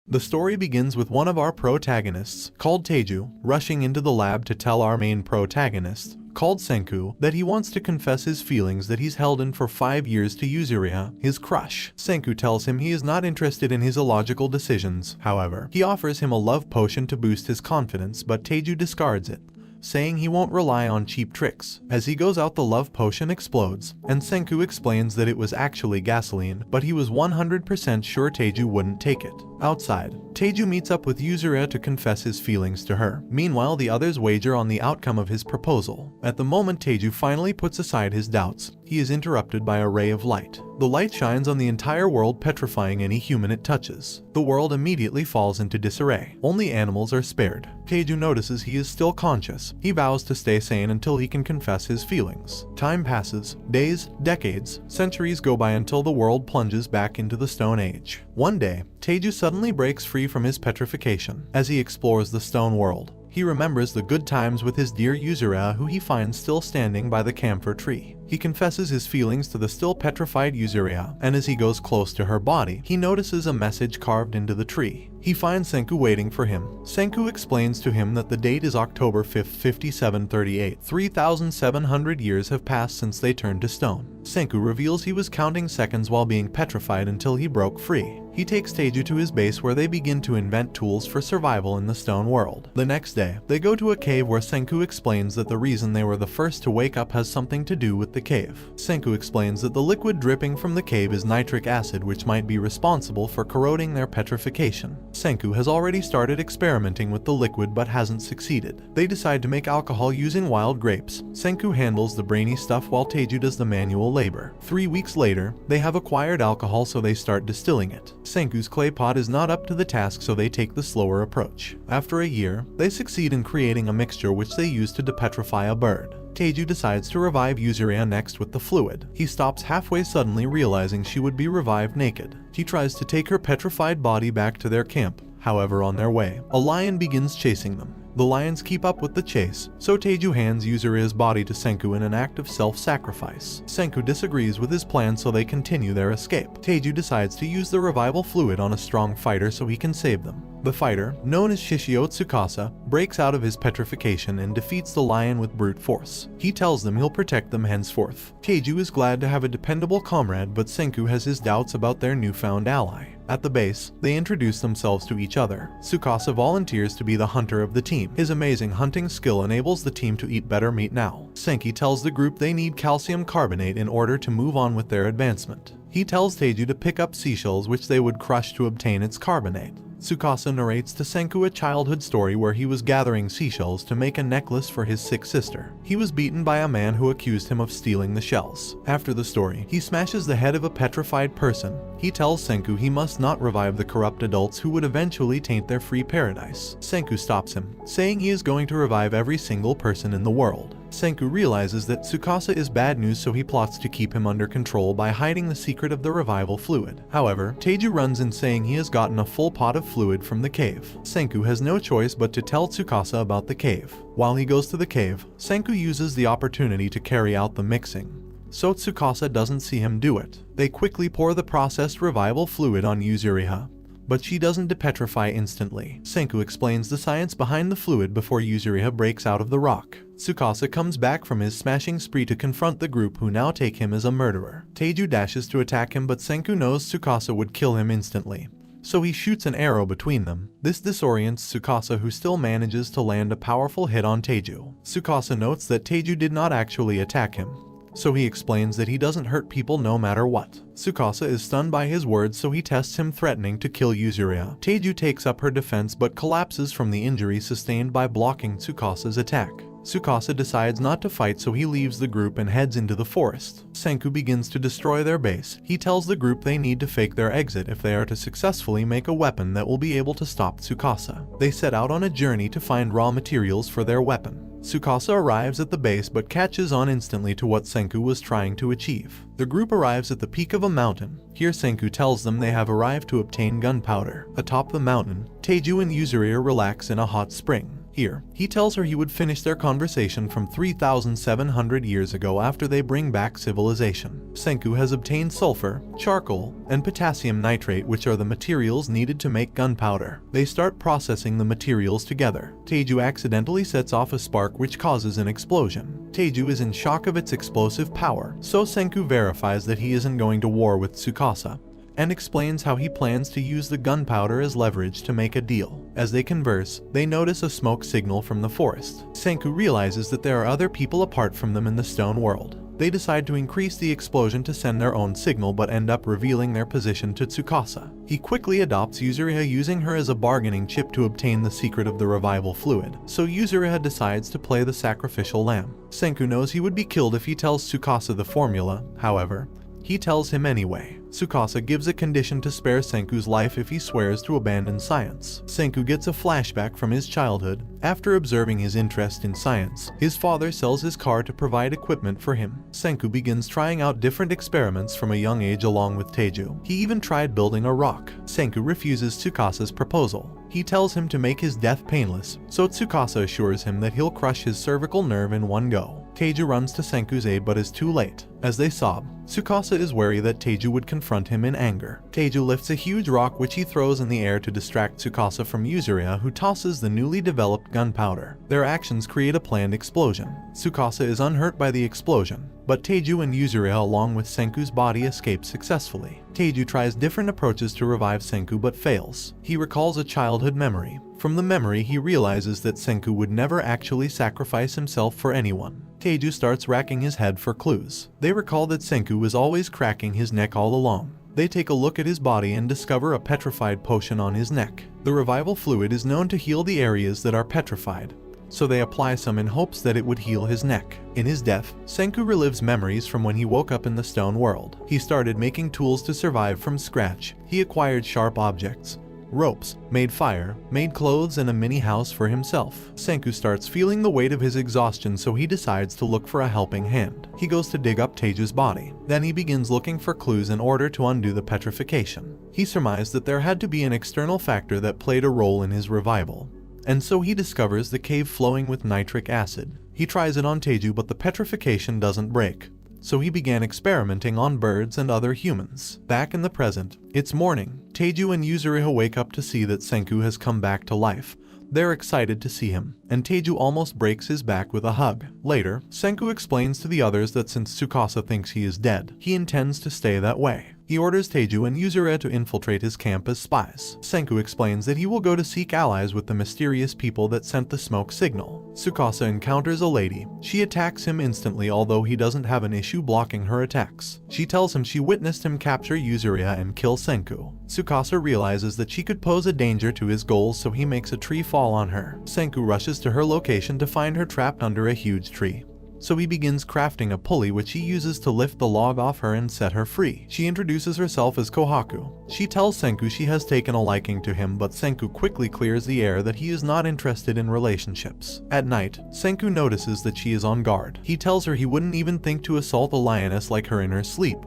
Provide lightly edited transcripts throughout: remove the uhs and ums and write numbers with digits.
The story begins with one of our protagonists, called Teju, rushing into the lab to tell our main protagonist, called Senku, that he wants to confess his feelings that he's held in for 5 years to Yuzuriha, his crush. Senku tells him he is not interested in his illogical decisions. However, he offers him a love potion to boost his confidence, but Teju discards it, saying he won't rely on cheap tricks. As he goes out, the love potion explodes, and Senku explains that it was actually gasoline, but he was 100% sure Teju wouldn't take it. Outside, Teju meets up with Yuzuriha to confess his feelings to her. Meanwhile, the others wager on the outcome of his proposal. At the moment Teju finally puts aside his doubts, he is interrupted by a ray of light. The light shines on the entire world, petrifying any human it touches. The world immediately falls into disarray. Only animals are spared. Teju notices he is still conscious. He vows to stay sane until he can confess his feelings. Time passes. Days, decades, centuries go by until the world plunges back into the Stone Age. One day, Teju suddenly breaks free from his petrification. As he explores the stone world, he remembers the good times with his dear Yuzuriha, who he finds still standing by the camphor tree. He confesses his feelings to the still petrified Yuzuriha, and as he goes close to her body, he notices a message carved into the tree. He finds Senku waiting for him. Senku explains to him that the date is October 5th, 5738. 3,700 years have passed since they turned to stone. Senku reveals he was counting seconds while being petrified until he broke free. He takes Teju to his base where they begin to invent tools for survival in the stone world. The next day, they go to a cave where Senku explains that the reason they were the first to wake up has something to do with the cave. Senku explains that the liquid dripping from the cave is nitric acid, which might be responsible for corroding their petrification. Senku has already started experimenting with the liquid but hasn't succeeded. They decide to make alcohol using wild grapes. Senku handles the brainy stuff while Teju does the manual labor. 3 weeks later, they have acquired alcohol, so they start distilling it. Senku's clay pot is not up to the task, so they take the slower approach. After a year, they succeed in creating a mixture which they use to depetrify a bird. Teju decides to revive Yuzuriha next with the fluid. He stops halfway, suddenly realizing she would be revived naked. He tries to take her petrified body back to their camp. However, on their way, a lion begins chasing them. The lions keep up with the chase, so Teju hands Yuzuriha's body to Senku in an act of self-sacrifice. Senku disagrees with his plan, so they continue their escape. Teju decides to use the revival fluid on a strong fighter so he can save them. The fighter, known as Shishio Tsukasa, breaks out of his petrification and defeats the lion with brute force. He tells them he'll protect them henceforth. Teju is glad to have a dependable comrade, but Senku has his doubts about their newfound ally. At the base, they introduce themselves to each other. Tsukasa volunteers to be the hunter of the team. His amazing hunting skill enables the team to eat better meat now. Senki tells the group they need calcium carbonate in order to move on with their advancement. He tells Teju to pick up seashells which they would crush to obtain its carbonate. Tsukasa narrates to Senku a childhood story where he was gathering seashells to make a necklace for his sick sister. He was beaten by a man who accused him of stealing the shells. After the story, he smashes the head of a petrified person. He tells Senku he must not revive the corrupt adults who would eventually taint their free paradise. Senku stops him, saying he is going to revive every single person in the world. Senku realizes that Tsukasa is bad news, so he plots to keep him under control by hiding the secret of the revival fluid. However, Teju runs in, saying he has gotten a full pot of fluid from the cave. Senku has no choice but to tell Tsukasa about the cave. While he goes to the cave, Senku uses the opportunity to carry out the mixing, so Tsukasa doesn't see him do it. They quickly pour the processed revival fluid on Yuzuriha, but she doesn't depetrify instantly. Senku explains the science behind the fluid before Yuzuriha breaks out of the rock. Tsukasa comes back from his smashing spree to confront the group, who now take him as a murderer. Teju dashes to attack him, but Senku knows Tsukasa would kill him instantly, so he shoots an arrow between them. This disorients Tsukasa, who still manages to land a powerful hit on Teju. Tsukasa notes that Teju did not actually attack him, so he explains that he doesn't hurt people no matter what. Tsukasa is stunned by his words, so he tests him, threatening to kill Yuzuriha. Teju takes up her defense but collapses from the injury sustained by blocking Tsukasa's attack. Tsukasa decides not to fight, so he leaves the group and heads into the forest. Senku begins to destroy their base. He tells the group they need to fake their exit if they are to successfully make a weapon that will be able to stop Tsukasa. They set out on a journey to find raw materials for their weapon. Tsukasa arrives at the base but catches on instantly to what Senku was trying to achieve. The group arrives at the peak of a mountain. Here Senku tells them they have arrived to obtain gunpowder. Atop the mountain, Teju and Yuzuriha relax in a hot spring. Here, he tells her he would finish their conversation from 3,700 years ago after they bring back civilization. Senku has obtained sulfur, charcoal, and potassium nitrate, which are the materials needed to make gunpowder. They start processing the materials together. Teju accidentally sets off a spark which causes an explosion. Teju is in shock of its explosive power, so Senku verifies that he isn't going to war with Tsukasa, and explains how he plans to use the gunpowder as leverage to make a deal. As they converse, they notice a smoke signal from the forest. Senku realizes that there are other people apart from them in the stone world. They decide to increase the explosion to send their own signal but end up revealing their position to Tsukasa. He quickly adopts Yuzuriha, using her as a bargaining chip to obtain the secret of the revival fluid, so Yuzuriha decides to play the sacrificial lamb. Senku knows he would be killed if he tells Tsukasa the formula. However, he tells him anyway. Tsukasa gives a condition to spare Senku's life if he swears to abandon science. Senku gets a flashback from his childhood. After observing his interest in science, his father sells his car to provide equipment for him. Senku begins trying out different experiments from a young age along with Teju. He even tried building a rock. Senku refuses Tsukasa's proposal. He tells him to make his death painless, so Tsukasa assures him that he'll crush his cervical nerve in one go. Teju runs to Senku's aid but is too late. As they sob, Tsukasa is wary that Teju would confront him in anger. Teju lifts a huge rock which he throws in the air to distract Tsukasa from Yuzuriha, who tosses the newly developed gunpowder. Their actions create a planned explosion. Tsukasa is unhurt by the explosion, but Teju and Yuzuriha along with Senku's body escape successfully. Teju tries different approaches to revive Senku but fails. He recalls a childhood memory. From the memory, he realizes that Senku would never actually sacrifice himself for anyone. Teju starts racking his head for clues. They recall that Senku was always cracking his neck all along. They take a look at his body and discover a petrified potion on his neck. The revival fluid is known to heal the areas that are petrified, so they apply some in hopes that it would heal his neck. In his death, Senku relives memories from when he woke up in the stone world. He started making tools to survive from scratch. He acquired sharp objects, ropes, made fire, made clothes, and a mini house for himself. Senku starts feeling the weight of his exhaustion, so he decides to look for a helping hand. He goes to dig up Teju's body. Then he begins looking for clues in order to undo the petrification. He surmised that there had to be an external factor that played a role in his revival, and so he discovers the cave flowing with nitric acid. He tries it on Teju but the petrification doesn't break, so he began experimenting on birds and other humans. Back in the present, it's morning. Teju and Yuzuriha wake up to see that Senku has come back to life. They're excited to see him, and Teju almost breaks his back with a hug. Later, Senku explains to the others that since Tsukasa thinks he is dead, he intends to stay that way. He orders Teju and Yuzuriha to infiltrate his camp as spies. Senku explains that he will go to seek allies with the mysterious people that sent the smoke signal. Tsukasa encounters a lady. She attacks him instantly, although he doesn't have an issue blocking her attacks. She tells him she witnessed him capture Yuzuriha and kill Senku. Tsukasa realizes that she could pose a danger to his goals, so he makes a tree fall on her. Senku rushes to her location to find her trapped under a huge tree, so he begins crafting a pulley which he uses to lift the log off her and set her free. She introduces herself as Kohaku. She tells Senku she has taken a liking to him, but Senku quickly clears the air that he is not interested in relationships. At night, Senku notices that she is on guard. He tells her he wouldn't even think to assault a lioness like her in her sleep.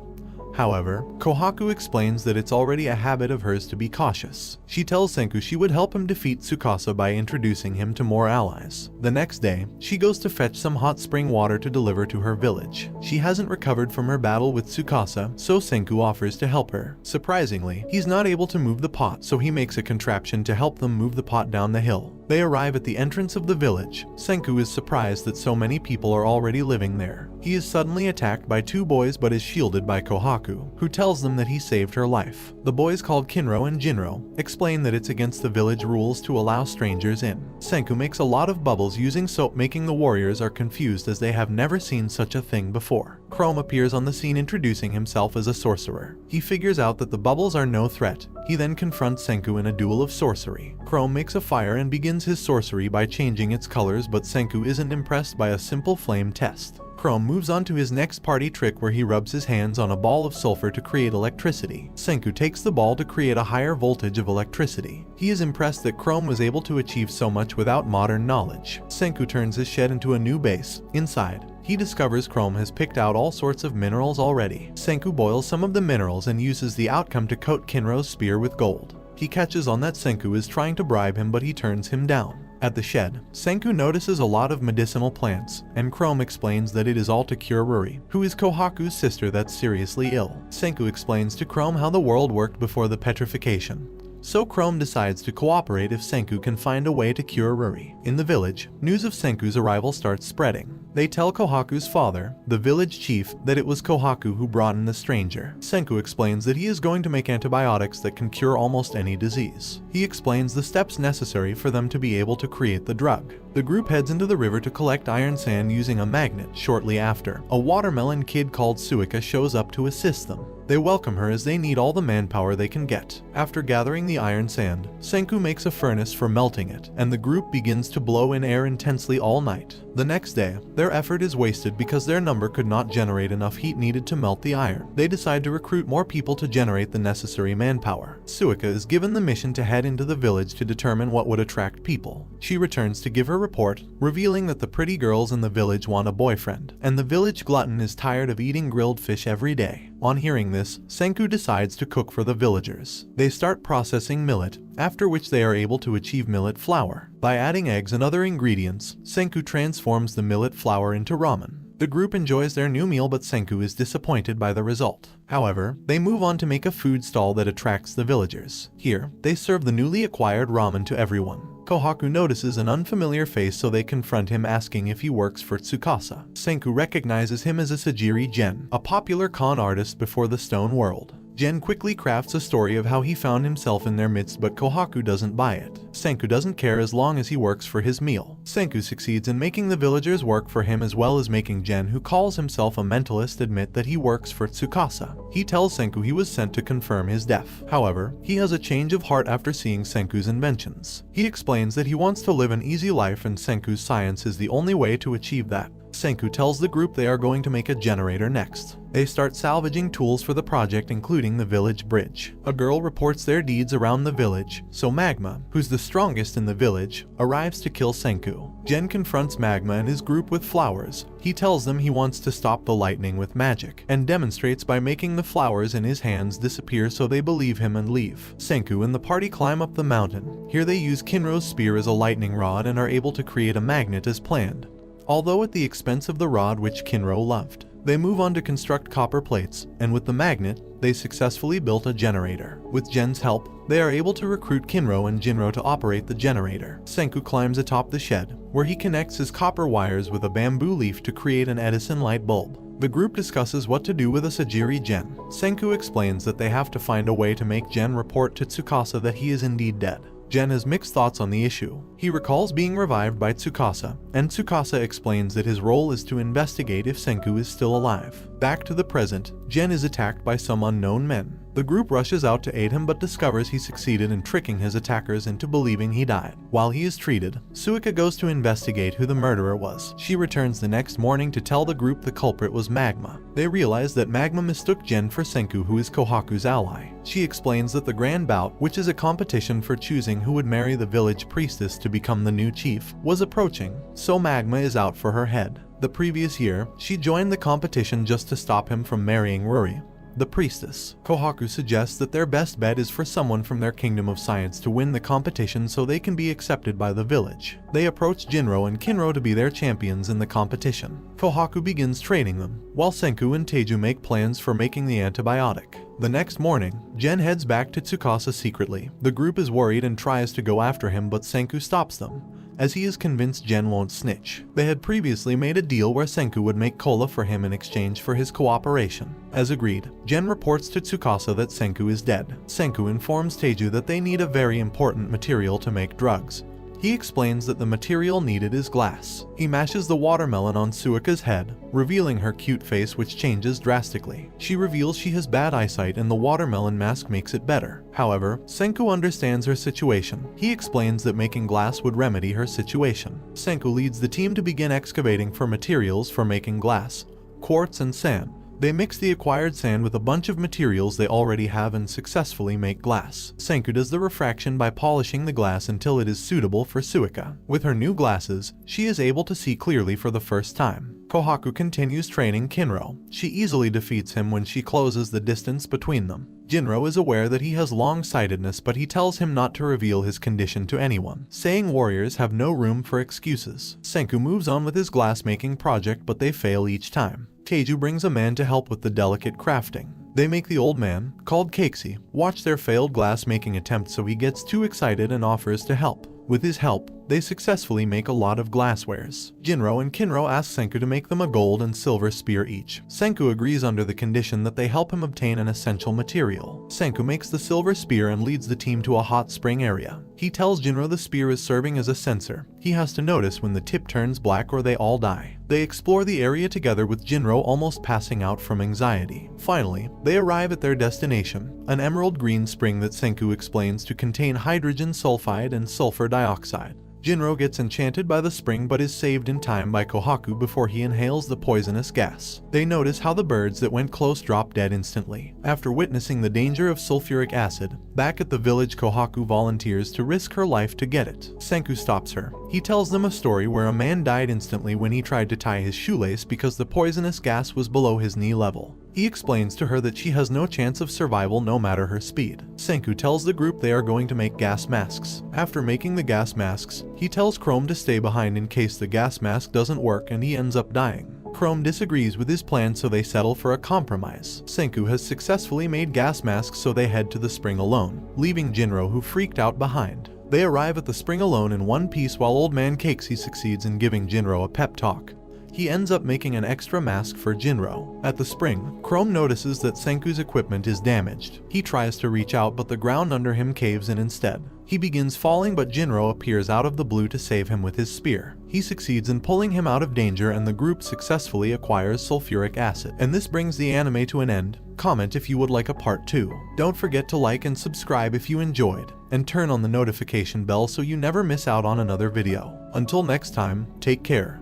However, Kohaku explains that it's already a habit of hers to be cautious. She tells Senku she would help him defeat Tsukasa by introducing him to more allies. The next day, she goes to fetch some hot spring water to deliver to her village. She hasn't recovered from her battle with Tsukasa, so Senku offers to help her. Surprisingly, he's not able to move the pot, so he makes a contraption to help them move the pot down the hill. They arrive at the entrance of the village. Senku is surprised that so many people are already living there. He is suddenly attacked by two boys but is shielded by Kohaku, who tells them that he saved her life. The boys, called Kinro and Jinro, explain that it's against the village rules to allow strangers in. Senku makes a lot of bubbles using soap, making the warriors are confused as they have never seen such a thing before. Chrome appears on the scene introducing himself as a sorcerer. He figures out that the bubbles are no threat. He then confronts Senku in a duel of sorcery. Chrome makes a fire and begins his sorcery by changing its colors, but Senku isn't impressed by a simple flame test. Chrome moves on to his next party trick where he rubs his hands on a ball of sulfur to create electricity. Senku takes the ball to create a higher voltage of electricity. He is impressed that Chrome was able to achieve so much without modern knowledge. Senku turns his shed into a new base. Inside, he discovers Chrome has picked out all sorts of minerals already. Senku boils some of the minerals and uses the outcome to coat Kinro's spear with gold. He catches on that Senku is trying to bribe him, but he turns him down. At the shed, Senku notices a lot of medicinal plants, and Chrome explains that it is all to cure Ruri, who is Kohaku's sister that's seriously ill. Senku explains to Chrome how the world worked before the petrification. So Chrome decides to cooperate if Senku can find a way to cure Ruri. In the village, news of Senku's arrival starts spreading. They tell Kohaku's father, the village chief, that it was Kohaku who brought in the stranger. Senku explains that he is going to make antibiotics that can cure almost any disease. He explains the steps necessary for them to be able to create the drug. The group heads into the river to collect iron sand using a magnet. Shortly after, a watermelon kid called Suika shows up to assist them. They welcome her as they need all the manpower they can get. After gathering the iron sand, Senku makes a furnace for melting it, and the group begins to blow in air intensely all night. The next day, their effort is wasted because their number could not generate enough heat needed to melt the iron. They decide to recruit more people to generate the necessary manpower. Suika is given the mission to head into the village to determine what would attract people. She returns to give her report, revealing that the pretty girls in the village want a boyfriend, and the village glutton is tired of eating grilled fish every day. On hearing this, Senku decides to cook for the villagers. They start processing millet, after which they are able to achieve millet flour. By adding eggs and other ingredients, Senku transforms the millet flour into ramen. The group enjoys their new meal, but Senku is disappointed by the result. However, they move on to make a food stall that attracts the villagers. Here, they serve the newly acquired ramen to everyone. Kohaku notices an unfamiliar face, so they confront him asking if he works for Tsukasa. Senku recognizes him as a Sajiri Gen, a popular con artist before the Stone World. Gen quickly crafts a story of how he found himself in their midst, but Kohaku doesn't buy it. Senku doesn't care as long as he works for his meal. Senku succeeds in making the villagers work for him, as well as making Gen, who calls himself a mentalist, admit that he works for Tsukasa. He tells Senku he was sent to confirm his death. However, he has a change of heart after seeing Senku's inventions. He explains that he wants to live an easy life, and Senku's science is the only way to achieve that. Senku tells the group they are going to make a generator next. They start salvaging tools for the project, including the village bridge. A girl reports their deeds around the village, so Magma, who's the strongest in the village, arrives to kill Senku. Gen confronts Magma and his group with flowers. He tells them he wants to stop the lightning with magic, and demonstrates by making the flowers in his hands disappear, so they believe him and leave. Senku and the party climb up the mountain. Here they use Kinro's spear as a lightning rod and are able to create a magnet as planned, although at the expense of the rod which Kinro loved. They move on to construct copper plates, and with the magnet, they successfully built a generator. With Gen's help, they are able to recruit Kinro and Jinro to operate the generator. Senku climbs atop the shed, where he connects his copper wires with a bamboo leaf to create an Edison light bulb. The group discusses what to do with a Sajiri Gen. Senku explains that they have to find a way to make Gen report to Tsukasa that he is indeed dead. Gen has mixed thoughts on the issue. He recalls being revived by Tsukasa, and Tsukasa explains that his role is to investigate if Senku is still alive. Back to the present, Gen is attacked by some unknown men. The group rushes out to aid him, but discovers he succeeded in tricking his attackers into believing he died. While he is treated, Suika goes to investigate who the murderer was. She returns the next morning to tell the group the culprit was Magma. They realize that Magma mistook Gen for Senku, who is Kohaku's ally. She explains that the Grand Bout, which is a competition for choosing who would marry the village priestess to become the new chief, was approaching, so Magma is out for her head. The previous year, she joined the competition just to stop him from marrying Ruri, the priestess. Kohaku suggests that their best bet is for someone from their kingdom of science to win the competition so they can be accepted by the village. They approach Jinro and Kinro to be their champions in the competition. Kohaku begins training them, while Senku and Teiju make plans for making the antibiotic. The next morning, Gen heads back to Tsukasa secretly. The group is worried and tries to go after him, but Senku stops them, as he is convinced Gen won't snitch. They had previously made a deal where Senku would make cola for him in exchange for his cooperation. As agreed, Gen reports to Tsukasa that Senku is dead. Senku informs Teiju that they need a very important material to make drugs. He explains that the material needed is glass. He mashes the watermelon on Suika's head, revealing her cute face, which changes drastically. She reveals she has bad eyesight and the watermelon mask makes it better. However, Senku understands her situation. He explains that making glass would remedy her situation. Senku leads the team to begin excavating for materials for making glass, quartz and sand. They mix the acquired sand with a bunch of materials they already have and successfully make glass. Senku does the refraction by polishing the glass until it is suitable for Suika. With her new glasses, she is able to see clearly for the first time. Kohaku continues training Kinro. She easily defeats him when she closes the distance between them. Jinro is aware that he has long-sightedness, but he tells him not to reveal his condition to anyone, saying warriors have no room for excuses. Senku moves on with his glass-making project, but they fail each time. Teiju brings a man to help with the delicate crafting. They make the old man, called Keiichi, watch their failed glass-making attempt, so he gets too excited and offers to help. With his help, they successfully make a lot of glasswares. Jinro and Kinro ask Senku to make them a gold and silver spear each. Senku agrees under the condition that they help him obtain an essential material. Senku makes the silver spear and leads the team to a hot spring area. He tells Jinro the spear is serving as a sensor. He has to notice when the tip turns black or they all die. They explore the area together with Jinro almost passing out from anxiety. Finally, they arrive at their destination, an emerald green spring that Senku explains to contain hydrogen sulfide and sulfur dioxide. Jinro gets enchanted by the spring but is saved in time by Kohaku before he inhales the poisonous gas. They notice how the birds that went close drop dead instantly. After witnessing the danger of sulfuric acid, back at the village, Kohaku volunteers to risk her life to get it. Senku stops her. He tells them a story where a man died instantly when he tried to tie his shoelace because the poisonous gas was below his knee level. He explains to her that she has no chance of survival no matter her speed. Senku tells the group they are going to make gas masks. After making the gas masks, he tells Chrome to stay behind in case the gas mask doesn't work and he ends up dying. Chrome disagrees with his plan, so they settle for a compromise. Senku has successfully made gas masks, so they head to the spring alone, leaving Jinro, who freaked out, behind. They arrive at the spring alone in one piece while old man Keiichi succeeds in giving Jinro a pep talk. He ends up making an extra mask for Jinro. At the spring, Chrome notices that Senku's equipment is damaged. He tries to reach out, but the ground under him caves in instead. He begins falling, but Jinro appears out of the blue to save him with his spear. He succeeds in pulling him out of danger, and the group successfully acquires sulfuric acid. And this brings the anime to an end. Comment if you would like a part 2. Don't forget to like and subscribe if you enjoyed, and turn on the notification bell so you never miss out on another video. Until next time, take care.